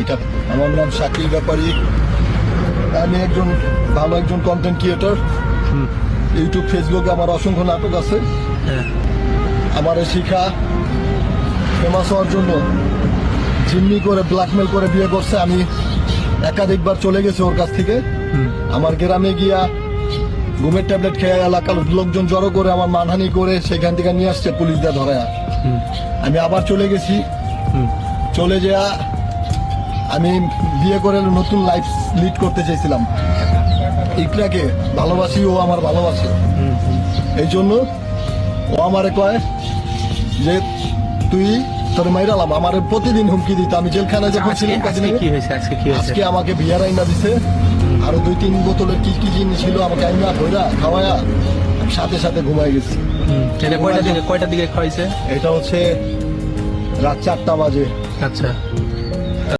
এটা। আমার নাম শাকিল ব্যাপারী। আমি একজন ভালো একজন কন্টেন্ট ক্রিয়েটর। ইউটিউব ফেসবুকে আমার অসংখ্য নাটক আছে। আমার এই শিখা ফেমাস হওয়ার জন্য জিম্মি করে ব্ল্যাকমেল করে বিয়ে করছে। আমি একাধিকবার চলে গেছি ওর কাছ থেকে। আমার গ্রামে গিয়া ঘুমের ট্যাবলেট খেয়ে এলাকার লোকজন জড়ো করে আমার মানহানি করে সেখান থেকে নিয়ে আসছে পুলিশ দিয়ে ধরে। আমি আবার চলে গেছি। চলে যাওয়া আমি বিয়ে করে নতুন লাইফ লিড করতে চাইছিলাম। ইকরাকে ভালোবাসি, ও আমার ভালোবাসে। এই জন্য ও আমারে কয় যে তুই তোর মাইরালাম। আমার প্রতিদিন হুমকি দিত। আমি জেলখানায় যখন ছিলাম আজকে আমাকে বিয়ার আইনা দিছে। আরো 2-3 বোতলের কি কি জিনিস ছিল আমাকে আইনা ধইরা খাওয়ায়া সাথে সাথে ঘুমাই গেছি। কয়টার দিকে খাওয়াইছে? এটা হচ্ছে রাত 4টা বাজে। আচ্ছা।